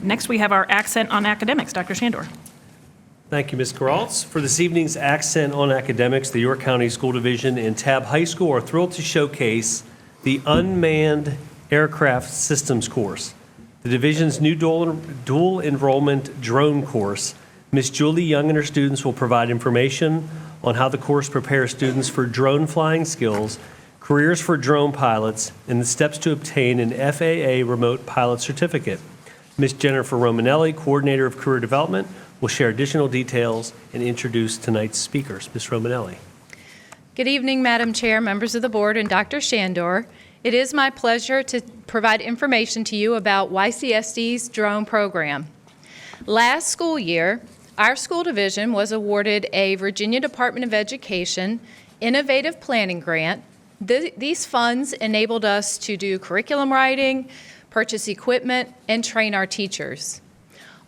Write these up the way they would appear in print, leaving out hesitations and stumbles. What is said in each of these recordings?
next we have our accent on academics. Dr. Shandor. Thank you, Ms. Geraltz. For this evening's Accent on Academics, the York County School Division and Tabb High School are thrilled to showcase the Unmanned Aircraft Systems course, the division's new dual enrollment drone course. Ms. Julie Young and her students will provide information on how the course prepares students for drone flying skills, careers for drone pilots, and the steps to obtain an FAA Remote Pilot Certificate. Ms. Jennifer Romanelli, Coordinator of Career Development, will share additional details and introduce tonight's speakers. Ms. Romanelli. Good evening, Madam Chair, members of the board, and Dr. Shandor. It is my pleasure to provide information to you about YCSD's drone program. Last school year, our school division was awarded a Virginia Department of Education Innovative Planning Grant. These funds enabled us to do curriculum writing, purchase equipment, and train our teachers.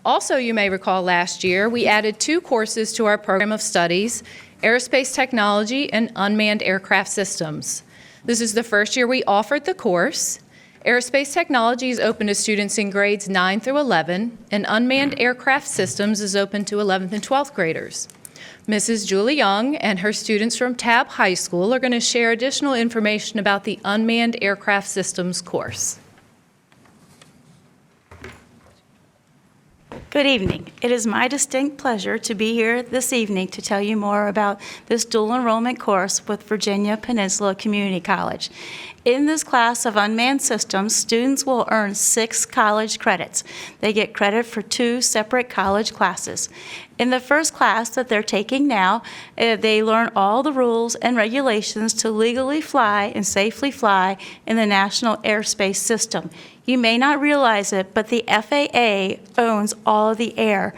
Also, you may recall last year, we added 2 courses to our program of studies, Aerospace Technology and Unmanned Aircraft Systems. This is the first year we offered the course. Aerospace Technology is open to students in grades 9 through 11, and Unmanned Aircraft Systems is open to 11th and 12th graders. Mrs. Julie Young and her students from Tabb High School are going to share additional information about the Unmanned Aircraft Systems course. Good evening. It is my distinct pleasure to be here this evening to tell you more about this dual enrollment course with Virginia Peninsula Community College. In this class of unmanned systems, students will earn 6 college credits. They get credit for 2 separate college classes. In the first class that they're taking now, they learn all the rules and regulations to legally fly and safely fly in the National Airspace System. You may not realize it, but the FAA owns all of the air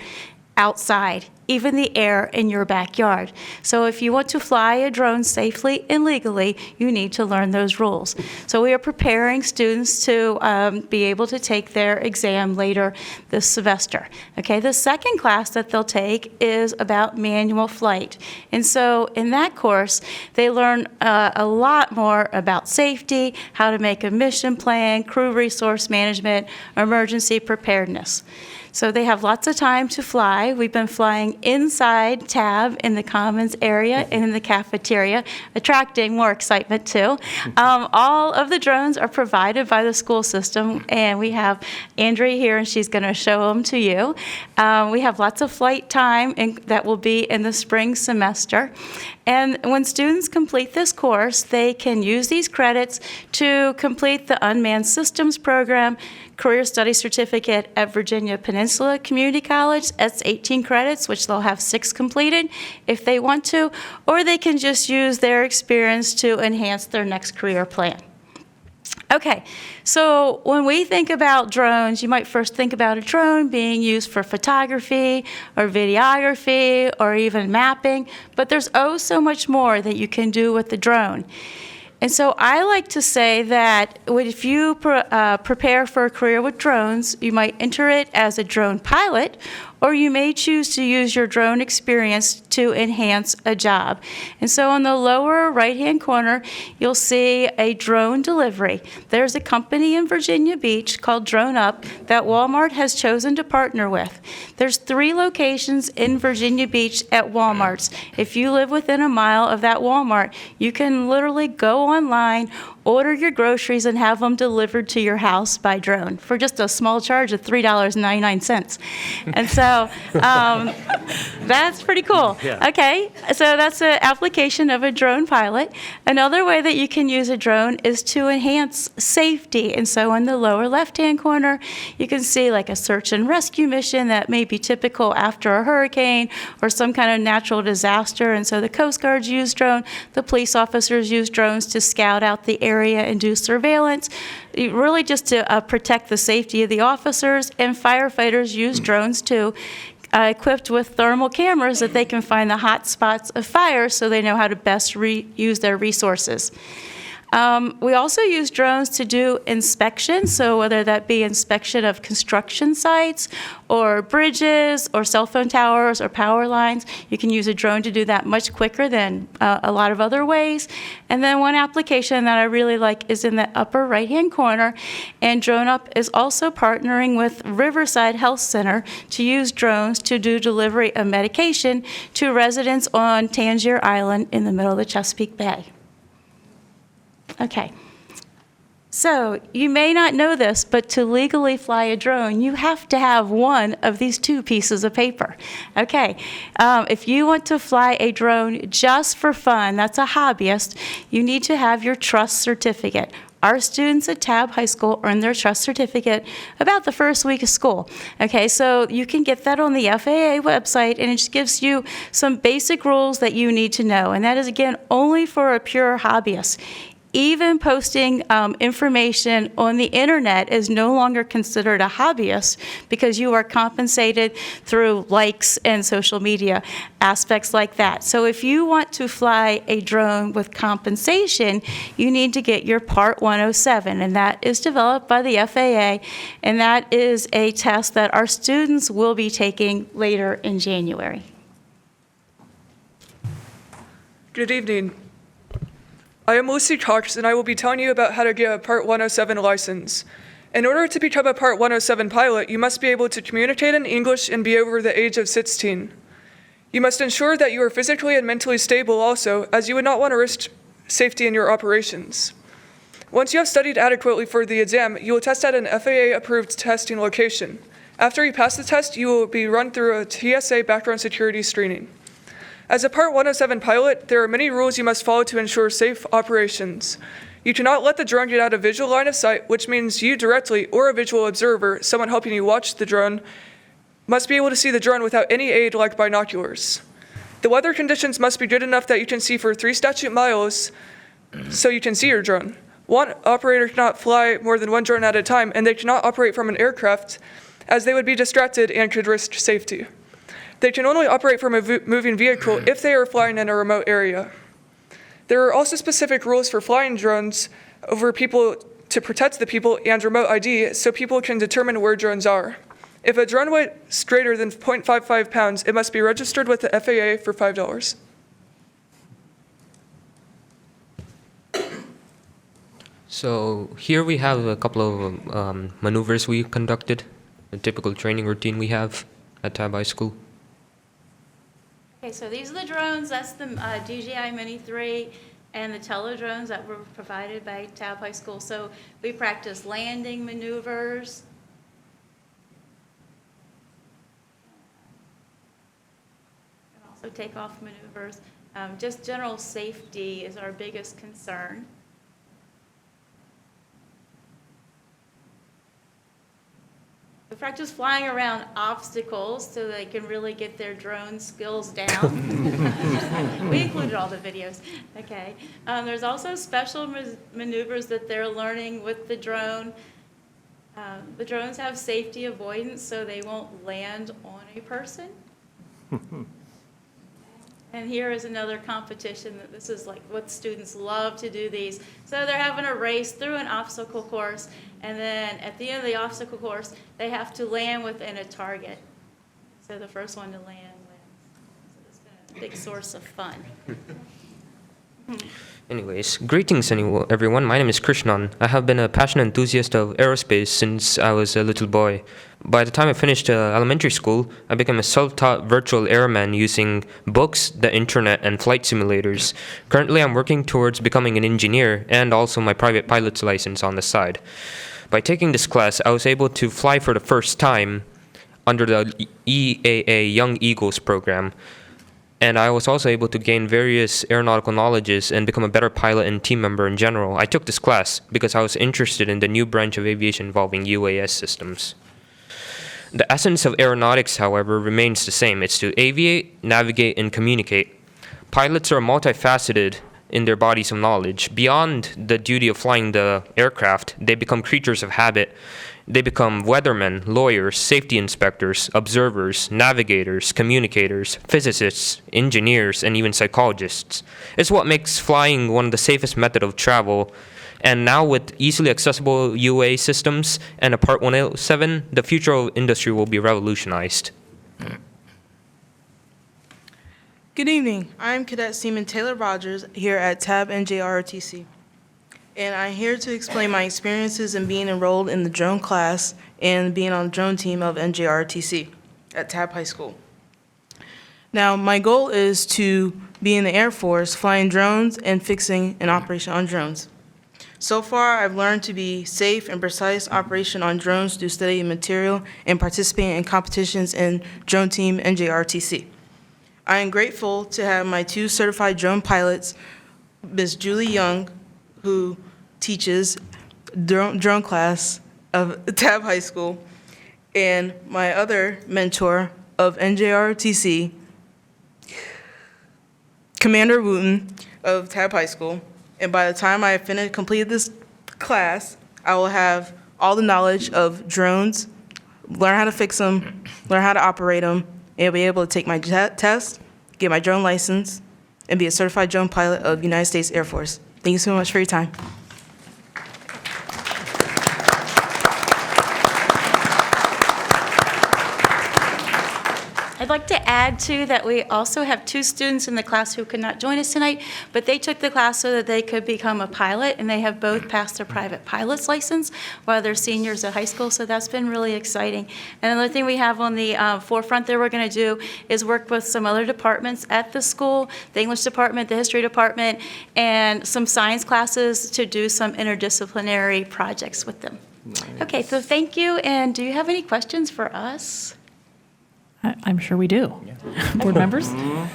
outside, even the air in your backyard. So if you want to fly a drone safely and legally, you need to learn those rules. So we are preparing students to be able to take their exam later this semester. Okay, the second class that they'll take is about manual flight. And so in that course, they learn a lot more about safety, how to make a mission plan, crew resource management, emergency preparedness. So they have lots of time to fly. We've been flying inside Tabb in the Commons area and in the cafeteria, attracting more excitement too. All of the drones are provided by the school system, and we have Andrea here, and she's going to show them to you. We have lots of flight time that will be in the spring semester. And when students complete this course, they can use these credits to complete the Unmanned Systems program, Career Study Certificate at Virginia Peninsula Community College. That's 18 credits, which they'll have 6 completed if they want to, or they can just use their experience to enhance their next career plan. Okay, so when we think about drones, you might first think about a drone being used for photography or videography or even mapping, but there's oh so much more that you can do with the drone. And so I like to say that if you prepare for a career with drones, you might enter it as a drone pilot, or you may choose to use your drone experience to enhance a job. And so on the lower right-hand corner, you'll see a drone delivery. There's a company in Virginia Beach called Drone Up that Walmart has chosen to partner with. There's 3 locations in Virginia Beach at Walmarts. If you live within a mile of that Walmart, you can literally go online, order your groceries, and have them delivered to your house by drone for just a small charge of $3.99. And so that's pretty cool. Yeah. Okay, so that's an application of a drone pilot. Another way that you can use a drone is to enhance safety. And so in the lower left-hand corner, you can see like a search and rescue mission that may be typical after a hurricane or some kind of natural disaster. And so the Coast Guards use drone, the police officers use drones to scout out the area and do surveillance, really just to protect the safety of the officers. And firefighters use drones too, equipped with thermal cameras that they can find the hot spots of fire so they know how to best use their resources. We also use drones to do inspection, so whether that be inspection of construction sites or bridges or cell phone towers or power lines, you can use a drone to do that much quicker than a lot of other ways. And then one application that I really like is in the upper right-hand corner, and DroneUp is also partnering with Riverside Health Center to use drones to do delivery of medication to residents on Tangier Island in the middle of the Chesapeake Bay. Okay. So you may not know this, but to legally fly a drone, you have to have one of these two pieces of paper. Okay. If you want to fly a drone just for fun, that's a hobbyist, you need to have your trust certificate. Our students at Tabb High School earn their trust certificate about the first week of school. Okay, so you can get that on the FAA website, and it just gives you some basic rules that you need to know. And that is, again, only for a pure hobbyist. Even posting information on the internet is no longer considered a hobbyist because you are compensated through likes and social media aspects like that. So if you want to fly a drone with compensation, you need to get your Part 107, and that is developed by the FAA, and that is a test that our students will be taking later in January. Good evening. I am Lucy Cox, and I will be telling you about how to get a Part 107 license. In order to become a Part 107 pilot, you must be able to communicate in English and be over the age of 16. You must ensure that you are physically and mentally stable also, as you would not want to risk safety in your operations. Once you have studied adequately for the exam, you will test at an FAA-approved testing location. After you pass the test, you will be run through a TSA background security screening. As a Part 107 pilot, there are many rules you must follow to ensure safe operations. You cannot let the drone get out of visual line of sight, which means you directly or a visual observer, someone helping you watch the drone, must be able to see the drone without any aid like binoculars. The weather conditions must be good enough that you can see for 3 statute miles so you can see your drone. One operator cannot fly more than one drone at a time, and they cannot operate from an aircraft as they would be distracted and could risk safety. They can only operate from a moving vehicle if they are flying in a remote area. There are also specific rules for flying drones over people to protect the people and remote ID so people can determine where drones are. If a drone weighs greater than 0.55 pounds, it must be registered with the FAA for $5. So here we have a couple of maneuvers we conducted, a typical training routine we have at Tabb High School. Okay, so these are the drones. That's the DJI Mini 3 and the tele-drones that were provided by Tabb High School. So we practice landing maneuvers. And also takeoff maneuvers. Just general safety is our biggest concern. We practice flying around obstacles so they can really get their drone skills down. We included all the videos. Okay. There's also special maneuvers that they're learning with the drone. The drones have safety avoidance so they won't land on a person. And here is another competition that this is like what students love to do these. So they're having a race through an obstacle course, and then at the end of the obstacle course, they have to land within a target. So the first one to land wins. So it's been a big source of fun. Anyways, greetings everyone. My name is Krishnan. I have been a passionate enthusiast of aerospace since I was a little boy. By the time I finished elementary school, I became a self-taught virtual airman using books, the internet, and flight simulators. Currently, I'm working towards becoming an engineer and also my private pilot's license on the side. By taking this class, I was able to fly for the first time under the EAA Young Eagles program. And I was also able to gain various aeronautical knowledges and become a better pilot and team member in general. I took this class because I was interested in the new branch of aviation involving UAS systems. The essence of aeronautics, however, remains the same. It's to aviate, navigate, and communicate. Pilots are multifaceted in their bodies of knowledge. Beyond the duty of flying the aircraft, they become creatures of habit. They become weathermen, lawyers, safety inspectors, observers, navigators, communicators, physicists, engineers, and even psychologists. It's what makes flying one of the safest methods of travel. And now with easily accessible UA systems and a Part 107, the future of industry will be revolutionized. Good evening. I'm Cadet Seaman Taylor Rogers here at Tabb NJROTC. And I'm here to explain my experiences in being enrolled in the drone class and being on the drone team of NJROTC at Tabb High School. Now, my goal is to be in the Air Force flying drones and fixing an operation on drones. So far, I've learned to be safe and precise operation on drones through studying material and participating in competitions in drone team NJROTC. I am grateful to have my 2 certified drone pilots, Ms. Julie Young, who teaches drone class of Tabb High School, and my other mentor of NJROTC, Commander Wooten of Tabb High School. And by the time I completed this class, I will have all the knowledge of drones, learn how to fix them, learn how to operate them, and be able to take my test, get my drone license, and be a certified drone pilot of the United States Air Force. Thank you so much for your time. I'd like to add, too, that we also have 2 students in the class who could not join us tonight, but they took the class so that they could become a pilot, and they have both passed their private pilot's license while they're seniors at high school, so that's been really exciting. And another thing we have on the forefront that we're going to do is work with some other departments at the school, the English department, the history department, and some science classes to do some interdisciplinary projects with them. Nice. Okay, so thank you, and do you have any questions for us? I'm sure we do. Yeah. Board members? No,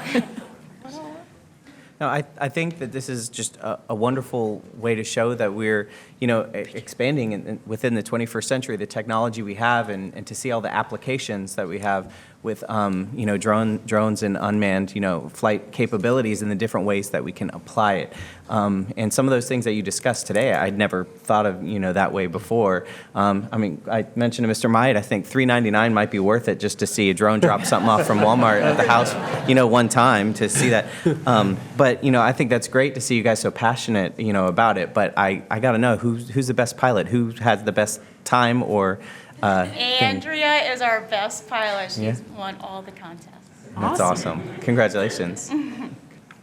I think that this is just a wonderful way to show that we're, expanding within the 21st century, the technology we have, and to see all the applications that we have with, drones and unmanned, flight capabilities and the different ways that we can apply it. And some of those things that you discussed today, I'd never thought of, that way before. I mentioned to Mr. Myatt, I think $3.99 might be worth it just to see a drone drop something off from Walmart at the house, one time to see that. But, I think that's great to see you guys so passionate, about it. But I got to know, who's the best pilot? Who has the best time or Andrea is our best pilot. She's won all the contests. That's awesome. Congratulations.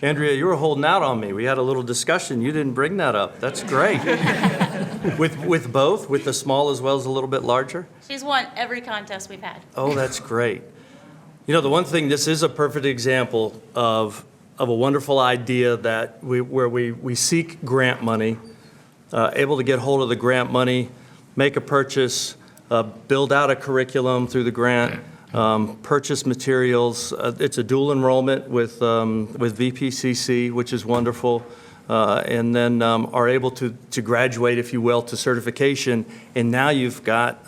Andrea, you were holding out on me. We had a little discussion. You didn't bring that up. That's great. With both, with the small as well as a little bit larger? She's won every contest we've had. Oh, that's great. The one thing, this is a perfect example of a wonderful idea that where we seek grant money, able to get hold of the grant money, make a purchase, build out a curriculum through the grant, purchase materials. It's a dual enrollment with VPCC, which is wonderful, and then are able to graduate, if you will, to certification. And now you've got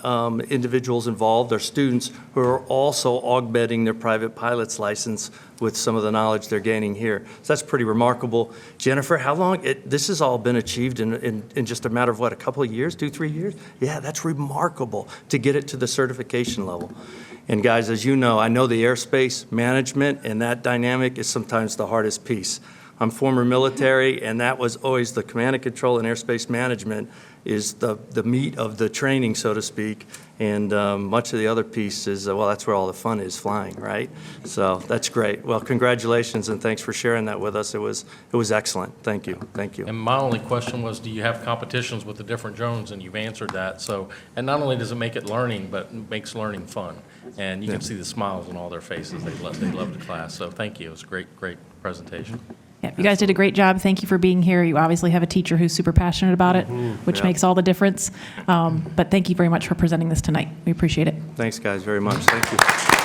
individuals involved, or students, who are also augmenting their private pilot's license with some of the knowledge they're gaining here. So that's pretty remarkable. Jennifer, how long, this has all been achieved in just a matter of what, a couple of years, 2-3 years? Yeah, that's remarkable to get it to the certification level. And guys, as you know, I know the airspace management and that dynamic is sometimes the hardest piece. I'm former military, and that was always the command and control and airspace management is the meat of the training, so to speak. And much of the other piece is, well, that's where all the fun is, flying, right? So that's great. Well, congratulations, and thanks for sharing that with us. It was excellent. Thank you. Thank you. And my only question was, do you have competitions with the different drones? And you've answered that. So, and not only does it make it learning, but it makes learning fun. And you can see the smiles on all their faces. They love the class. So thank you. It was a great presentation. Yeah, you guys did a great job. Thank you for being here. You obviously have a teacher who's super passionate about it, which makes all the difference. But thank you very much for presenting this tonight. We appreciate it. Thanks, guys, very much. Thank you.